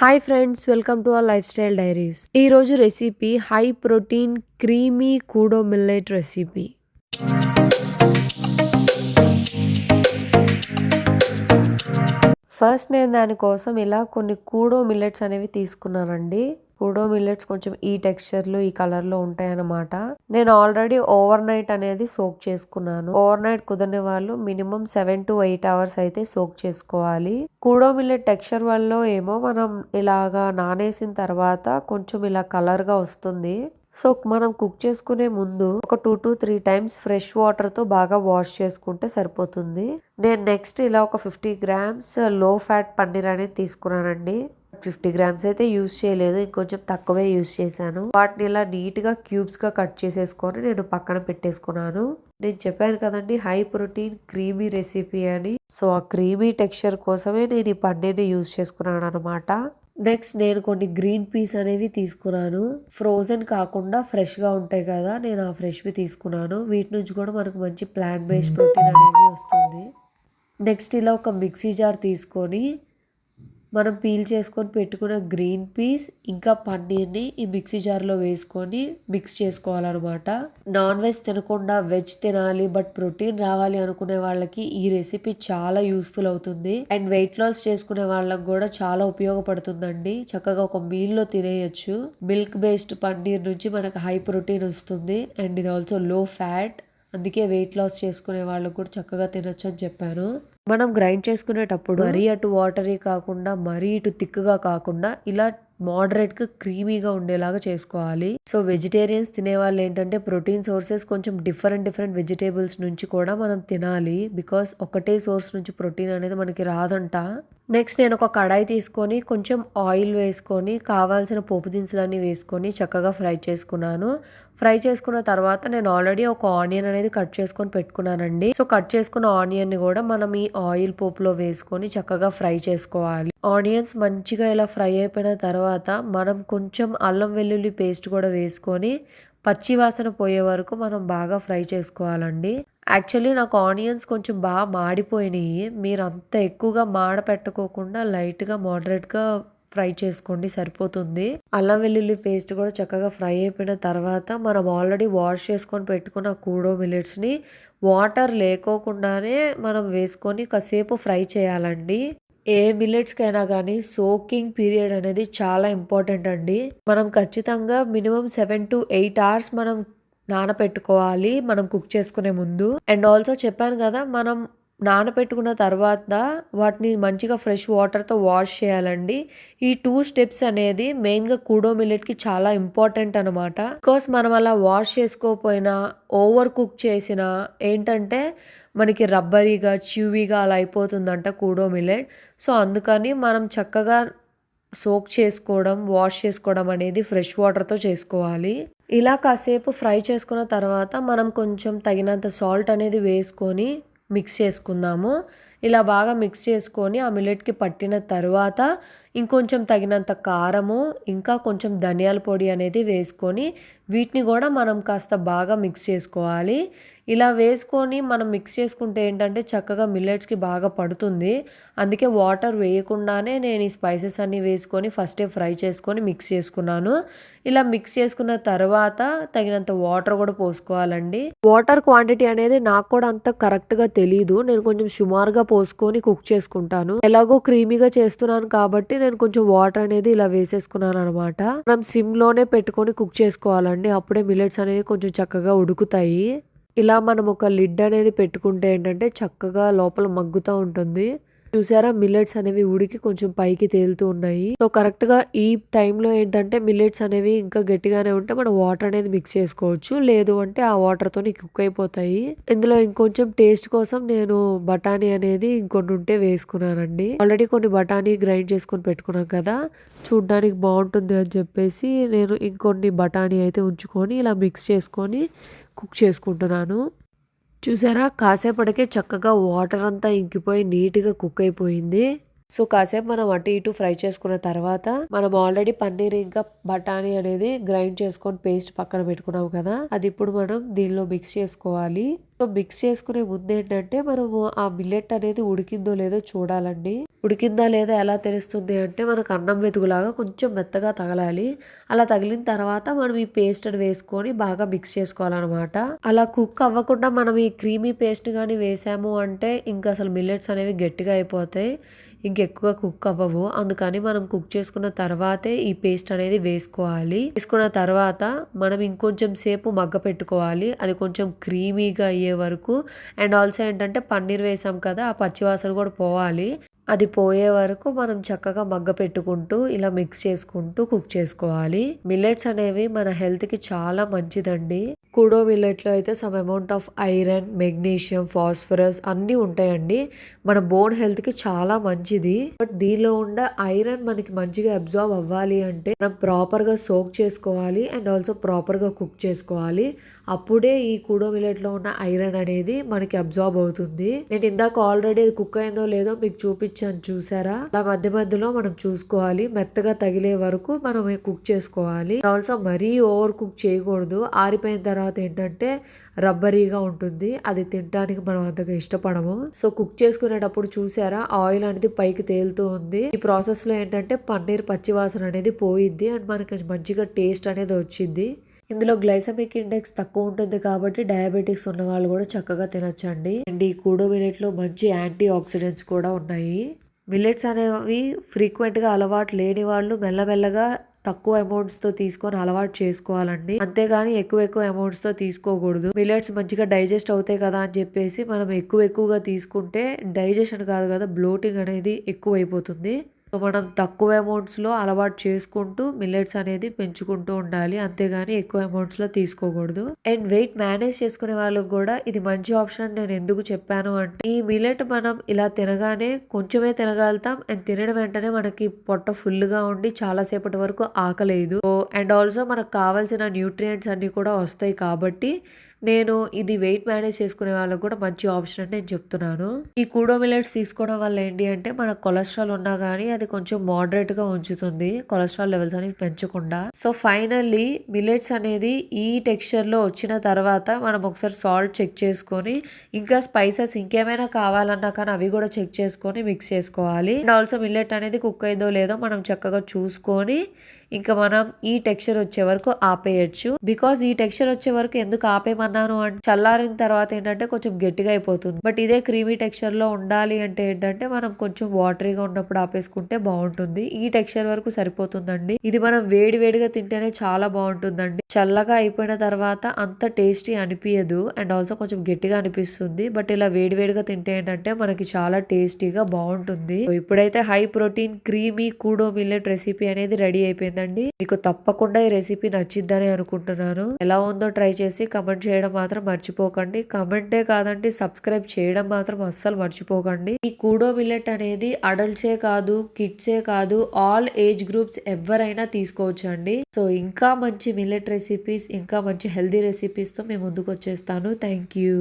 Hi friends, welcome to our lifestyle diaries. ఈరోజు recipe high protein creamy kodo millet recipe. First నేను దానికోసం ఇలా కొన్ని కూడో మిల్లెట్స్ అనేవి తీసుకున్నానండి. కూడో మిల్లెట్స్ కొంచెం ఈ టెక్స్చర్లో ఈ కలర్లో ఉంటాయన్నమాట. నేను ఆల్రెడీ ఓవర్ నైట్ అనేది సోక్ చేసుకున్నాను. ఓవర్ నైట్ కుదరని వాళ్ళు మినిమం 7 to 8 hours అయితే సోక్ చేసుకోవాలి. కూడో మిల్లెట్ టెక్స్చర్ వల్ల ఏమో మనం ఇలాగా నానేసిన తర్వాత కొంచెం ఇలా కలర్గా వస్తుంది. సో మనం కుక్ చేసుకునే ముందు ఒక 2 to 3 times ఫ్రెష్ వాటర్తో బాగా వాష్ చేసుకుంటే సరిపోతుంది. నేను నెక్స్ట్ ఇలా ఒక 50 grams లో ఫ్యాట్ పన్నీర్ అనేది తీసుకున్నానండి. 50 grams అయితే యూజ్ చేయలేదు, ఇంకొంచెం తక్కువే యూజ్ చేశాను. వాటిని ఇలా నీట్గా క్యూబ్స్గా కట్ చేసేసుకొని నేను పక్కన పెట్టేసుకున్నాను. నేను చెప్పాను కదండి హై ప్రోటీన్ క్రీమీ రెసిపీ అని. సో ఆ క్రీమీ టెక్స్చర్ కోసమే నేను ఈ పన్నీర్ని యూజ్ చేసుకున్నాను అనమాట. నెక్స్ట్ నేను కొన్ని గ్రీన్ పీస్ అనేవి తీసుకున్నాను. ఫ్రోజన్ కాకుండా ఫ్రెష్గా ఉంటాయి కదా, నేను ఆ ఫ్రెష్వి తీసుకున్నాను. వీటి నుంచి కూడా మనకు మంచి ప్లాంట్ బేస్డ్ ప్రోటీన్ అనేది వస్తుంది. నెక్స్ట్ ఇలా ఒక మిక్సీ జార్ తీసుకొని మనం పీల్ చేసుకొని పెట్టుకున్న గ్రీన్ పీస్ ఇంకా పన్నీర్ని ఈ మిక్సీ జార్లో వేసుకొని మిక్స్ చేసుకోవాలన్నమాట. నాన్ వెజ్ తినకుండా వెజ్ తినాలి బట్ ప్రోటీన్ రావాలి అనుకునే వాళ్ళకి ఈ రెసిపీ చాలా యూస్ఫుల్ అవుతుంది. అండ్ వెయిట్ లాస్ చేసుకునే వాళ్ళకి కూడా చాలా ఉపయోగపడుతుందండి. చక్కగా ఒక మీల్లో తినేయచ్చు. మిల్క్ బేస్డ్ పన్నీర్ నుంచి మనకు హై ప్రోటీన్ వస్తుంది అండ్ ఇది ఆల్సో లో ఫ్యాట్. అందుకే వెయిట్ లాస్ చేసుకునే వాళ్ళకు కూడా చక్కగా తినొచ్చు అని చెప్పాను. మనం గ్రైండ్ చేసుకునేటప్పుడు మరీ అటు వాటరీ కాకుండా మరీ ఇటు థిక్గా కాకుండా ఇలా మోడరేట్గా క్రీమీగా ఉండేలాగా చేసుకోవాలి. సో వెజిటేరియన్స్ తినే వాళ్ళు ఏంటంటే ప్రోటీన్ సోర్సెస్ కొంచెం డిఫరెంట్ వెజిటేబుల్స్ నుంచి కూడా మనం తినాలి. బికాస్ ఒకటే సోర్స్ నుంచి ప్రోటీన్ అనేది మనకి రాదంట. నెక్స్ట్ నేను ఒక కడాయి తీసుకొని కొంచెం ఆయిల్ వేసుకొని కావాల్సిన పోపు దినుసులన్నీ వేసుకొని చక్కగా ఫ్రై చేసుకున్నాను. ఫ్రై చేసుకున్న తర్వాత నేను ఆల్రెడీ ఒక ఆనియన్ అనేది కట్ చేసుకొని పెట్టుకున్నానండి. సో కట్ చేసుకున్న ఆనియన్ ని కూడా మనం ఈ ఆయిల్ పోపులో వేసుకొని చక్కగా ఫ్రై చేసుకోవాలి. ఆనియన్స్ మంచిగా ఇలా ఫ్రై అయిపోయిన తర్వాత మనం కొంచెం అల్లం వెల్లుల్లి పేస్ట్ కూడా వేసుకొని పచ్చి వాసన పోయే వరకు మనం బాగా ఫ్రై చేసుకోవాలండి. యాక్చువల్లీ నాకు ఆనియన్స్ కొంచెం బాగా మాడిపోయినాయి. మీరు అంత ఎక్కువగా మాడ పెట్టకోకుండా లైట్గా మోడరేట్గా ఫ్రై చేసుకోండి, సరిపోతుంది. అల్లం వెల్లుల్లి పేస్ట్ కూడా చక్కగా ఫ్రై అయిపోయిన తర్వాత మనం ఆల్రెడీ వాష్ చేసుకొని పెట్టుకున్న కూడో మిల్లెట్స్ని వాటర్ లేకోకుండానే మనం వేసుకొని కాసేపు ఫ్రై చేయాలండి. ఏ మిల్లెట్స్కైనా కానీ సోకింగ్ పీరియడ్ అనేది చాలా ఇంపార్టెంట్ అండి. మనం ఖచ్చితంగా మినిమం 7 to 8 hours మనం నానపెట్టుకోవాలి మనం కుక్ చేసుకునే ముందు. అండ్ ఆల్సో చెప్పాను కదా, మనం నానపెట్టుకున్న తర్వాత వాటిని మంచిగా ఫ్రెష్ వాటర్తో వాష్ చేయాలండి. ఈ 2 steps అనేది మెయిన్గా కూడో మిల్లెట్కి చాలా ఇంపార్టెంట్ అనమాట. బికాస్ మనం అలా వాష్ చేసుకోకపోయినా ఓవర్ కుక్ చేసినా ఏంటంటే మనకి రబ్బరీగా చ్యూవీగా అలా అయిపోతుందంట కూడో మిల్లెట్. సో అందుకని మనం చక్కగా సోక్ చేసుకోవడం వాష్ చేసుకోవడం అనేది ఫ్రెష్ వాటర్తో చేసుకోవాలి. ఇలా కాసేపు ఫ్రై చేసుకున్న తర్వాత మనం కొంచెం తగినంత సాల్ట్ అనేది వేసుకొని మిక్స్ చేసుకుందాము. ఇలా బాగా మిక్స్ చేసుకొని ఆ మిల్లెట్కి పట్టిన తర్వాత ఇంకొంచెం తగినంత కారము ఇంకా కొంచెం ధనియాల పొడి అనేది వేసుకొని వీటిని కూడా మనం కాస్త బాగా మిక్స్ చేసుకోవాలి. ఇలా వేసుకొని మనం మిక్స్ చేసుకుంటే ఏంటంటే చక్కగా మిల్లెట్స్కి బాగా పడుతుంది. అందుకే వాటర్ వేయకుండానే నేను ఈ స్పైసెస్ అన్నీ వేసుకొని ఫస్టే ఫ్రై చేసుకొని మిక్స్ చేసుకున్నాను. ఇలా మిక్స్ చేసుకున్న తర్వాత తగినంత వాటర్ కూడా పోసుకోవాలండి. వాటర్ క్వాంటిటీ అనేది నాకు కూడా అంత కరెక్ట్గా తెలీదు. నేను కొంచెం సుమారుగా పోసుకొని కుక్ చేసుకుంటాను. ఎలాగో క్రీమీగా చేస్తున్నాను కాబట్టి నేను కొంచెం వాటర్ అనేది ఇలా వేసేసుకున్నాను అనమాట. మనం సిమ్ లోనే పెట్టుకొని కుక్ చేసుకోవాలండి. అప్పుడే మిల్లెట్స్ అనేవి కొంచెం చక్కగా ఉడుకుతాయి. ఇలా మనం ఒక లిడ్ అనేది పెట్టుకుంటే ఏంటంటే చక్కగా లోపల మగ్గుతూ ఉంటుంది. చూసారా, మిల్లెట్స్ అనేవి ఉడికి కొంచెం పైకి తేలుతూ ఉన్నాయి. సో కరెక్ట్ గా ఈ టైంలో ఏంటంటే మిల్లెట్స్ అనేవి ఇంకా గట్టిగానే ఉంటే మనం వాటర్ అనేది మిక్స్ చేసుకోవచ్చు. లేదు అంటే ఆ వాటర్ తోని కుక్ అయిపోతాయి. ఇందులో ఇంకొంచెం టేస్ట్ కోసం నేను బఠానీ అనేది ఇంకొన్ని ఉంటే వేసుకున్నానండి. ఆల్రెడీ కొన్ని బఠానీ గ్రైండ్ చేసుకొని పెట్టుకున్నాం కదా, చూడ్డానికి బాగుంటుంది అని చెప్పేసి నేను ఇంకొన్ని బఠానీ అయితే ఉంచుకొని ఇలా మిక్స్ చేసుకొని కుక్ చేసుకుంటున్నాను. చూసారా, కాసేపటికే చక్కగా వాటర్ అంతా ఇంకిపోయి నీట్గా కుక్ అయిపోయింది. సో కాసేపు మనం అటు ఇటు ఫ్రై చేసుకున్న తర్వాత మనం ఆల్రెడీ పన్నీర్ ఇంకా బఠానీ అనేది గ్రైండ్ చేసుకొని పేస్ట్ పక్కన పెట్టుకున్నాం కదా, అది ఇప్పుడు మనం దీనిలో మిక్స్ చేసుకోవాలి. సో మిక్స్ చేసుకునే ముందు ఏంటంటే మనము ఆ మిల్లెట్ అనేది ఉడికిందో లేదో చూడాలండి. ఉడికిందా లేదా ఎలా తెలుస్తుంది అంటే మనకు అన్నం వెతుకులాగా కొంచెం మెత్తగా తగలాలి. అలా తగిలిన తర్వాత మనం ఈ పేస్ట్ అని వేసుకొని బాగా మిక్స్ చేసుకోవాలన్నమాట. అలా కుక్ అవ్వకుండా మనం ఈ క్రీమీ పేస్ట్ కానీ వేసాము అంటే ఇంకా అసలు మిల్లెట్స్ అనేవి గట్టిగా అయిపోతాయి, ఇంకెక్కువ కుక్ అవ్వవు. అందుకని మనం కుక్ చేసుకున్న తర్వాతే ఈ పేస్ట్ అనేది వేసుకోవాలి. వేసుకున్న తర్వాత మనం ఇంకొంచెం సేపు మగ్గ పెట్టుకోవాలి, అది కొంచెం క్రీమీగా అయ్యే వరకు. అండ్ ఆల్సో ఏంటంటే పన్నీర్ వేసాం కదా, ఆ పచ్చివాసన కూడా పోవాలి. అది పోయే వరకు మనం చక్కగా మగ్గ పెట్టుకుంటూ ఇలా మిక్స్ చేసుకుంటూ కుక్ చేసుకోవాలి. మిల్లెట్స్ అనేవి మన హెల్త్ కి చాలా మంచిదండి. కూడో మిల్లెట్ లో అయితే some amount of iron, magnesium, phosphorus అన్ని ఉంటాయండి. మన బోన్ హెల్త్ కి చాలా మంచిది. బట్ దీనిలో ఉన్న ఐరన్ మనకి మంచిగా అబ్జార్బ్ అవ్వాలి అంటే మనం ప్రాపర్ గా సోక్ చేసుకోవాలి అండ్ ఆల్సో ప్రాపర్ గా కుక్ చేసుకోవాలి. అప్పుడే ఈ కూడో మిల్లెట్ లో ఉన్న ఐరన్ అనేది మనకి అబ్జార్బ్ అవుతుంది. నేను ఇందాక ఆల్రెడీ అది కుక్ అయిందో లేదో మీకు చూపించాను చూసారా, అలా మధ్య మధ్యలో మనం చూసుకోవాలి. మెత్తగా తగిలే వరకు మనం కుక్ చేసుకోవాలి. ఆల్సో మరీ ఓవర్ కుక్ చేయకూడదు. ఆరిపోయిన తర్వాత ఏంటంటే రబ్బరీగా ఉంటుంది, అది తినడానికి మనం అంతగా ఇష్టపడము. సో కుక్ చేసుకునేటప్పుడు చూసారా ఆయిల్ అనేది పైకి తేలుతూ ఉంది. ఈ ప్రాసెస్ లో ఏంటంటే పన్నీర్ పచ్చివాసన అనేది పోయిద్ది అండ్ మనకి మంచిగా టేస్ట్ అనేది వచ్చింది. ఇందులో గ్లైసమిక్ ఇండెక్స్ తక్కువ ఉంటుంది కాబట్టి డయాబెటిక్స్ ఉన్న వాళ్ళు కూడా చక్కగా తినొచ్చండి. అండ్ ఈ కూడో మిల్లెట్ లో మంచి యాంటీ ఆక్సిడెంట్స్ కూడా ఉన్నాయి. మిల్లెట్స్ అనేవి ఫ్రీక్వెంట్ గా అలవాటు లేని వాళ్ళు మెల్లమెల్లగా తక్కువ అమౌంట్స్ తో తీసుకొని అలవాటు చేసుకోవాలండి. అంతేగాని ఎక్కువ అమౌంట్స్ తో తీసుకోకూడదు. మిల్లెట్స్ మంచిగా డైజెస్ట్ అవుతాయి కదా అని చెప్పేసి మనం ఎక్కువగా తీసుకుంటే డైజెషన్ కాదు కదా, బ్లోటింగ్ అనేది ఎక్కువ అయిపోతుంది. సో మనం తక్కువ అమౌంట్స్లో అలవాటు చేసుకుంటూ మిల్లెట్స్ అనేది పెంచుకుంటూ ఉండాలి, అంతేగాని ఎక్కువ అమౌంట్స్లో తీసుకోకూడదు. అండ్ వెయిట్ మేనేజ్ చేసుకునే వాళ్ళకి కూడా ఇది మంచి ఆప్షన్. నేను ఎందుకు చెప్పాను అంటే ఈ మిల్లెట్ మనం ఇలా తినగానే కొంచెమే తినగలుగుతాం అండ్ తినడం వెంటనే మనకి పొట్ట ఫుల్గా ఉండి చాలాసేపటి వరకు ఆకలేదు. అండ్ ఆల్సో మనకు కావాల్సిన న్యూట్రియంట్స్ అన్ని కూడా వస్తాయి కాబట్టి నేను ఇది వెయిట్ మేనేజ్ చేసుకునే వాళ్ళకి కూడా మంచి ఆప్షన్ అని నేను చెప్తున్నాను. ఈ కూడో మిల్లెట్స్ తీసుకోవడం వల్ల ఏంటి అంటే మన కొలెస్ట్రాల్ ఉన్నా కానీ అది కొంచెం మోడరేట్ గా ఉంచుతుంది, కొలెస్ట్రాల్ లెవెల్స్ అనేవి పెంచకుండా. సో ఫైనల్లీ మిల్లెట్స్ అనేది ఈ టెక్స్చర్ లో వచ్చిన తర్వాత మనం ఒకసారి సాల్ట్ చెక్ చేసుకొని ఇంకా స్పైసెస్ ఇంకేమైనా కావాలన్నా కానీ అవి కూడా చెక్ చేసుకొని మిక్స్ చేసుకోవాలి. అండ్ ఆల్సో మిల్లెట్ అనేది కుక్ అయిందో లేదో మనం చక్కగా చూసుకొని ఇంకా మనం ఈ టెక్స్చర్ వచ్చే వరకు ఆపేయచ్చు. బికాజ్ ఈ టెక్స్చర్ వచ్చే వరకు ఎందుకు ఆపేయమన్నాను అంటే చల్లారిన తర్వాత ఏంటంటే కొంచెం గట్టిగా అయిపోతుంది. బట్ ఇదే క్రీమీ టెక్స్చర్ లో ఉండాలి అంటే ఏంటంటే మనం కొంచెం వాటరీగా ఉన్నప్పుడు ఆపేసుకుంటే బాగుంటుంది. ఈ టెక్స్చర్ వరకు సరిపోతుందండి. ఇది మనం వేడిగా తింటేనే చాలా బాగుంటుందండి. చల్లగా అయిపోయిన తర్వాత అంత టేస్టీ అనిపించదు అండ్ ఆల్సో కొంచెం గట్టిగా అనిపిస్తుంది. బట్ ఇలా వేడిగా తింటే ఏంటంటే మనకి చాలా టేస్టీగా బాగుంటుంది. ఇప్పుడైతే high protein creamy kodo millet recipe అనేది రెడీ అయిపోయింది. మీకు తప్పకుండా ఈ రెసిపీ నచ్చిద్దని అనుకుంటున్నాను. ఎలా ఉందో ట్రై చేసి కమెంట్ చేయడం మాత్రం మర్చిపోకండి. కమెంటే కాదండి, సబ్స్క్రైబ్ చేయడం మాత్రం అస్సలు మర్చిపోకండి. ఈ కూడో మిల్లెట్ అనేది అడల్ట్సే కాదు, కిడ్సే కాదు, ఆల్ ఏజ్ గ్రూప్స్ ఎవరైనా తీసుకోవచ్చు అండి. సో ఇంకా మంచి మిల్లెట్ రెసిపీస్, ఇంకా మంచి హెల్దీ రెసిపీస్ తో మేము ముందుకు వచ్చేస్తాను. Thank you.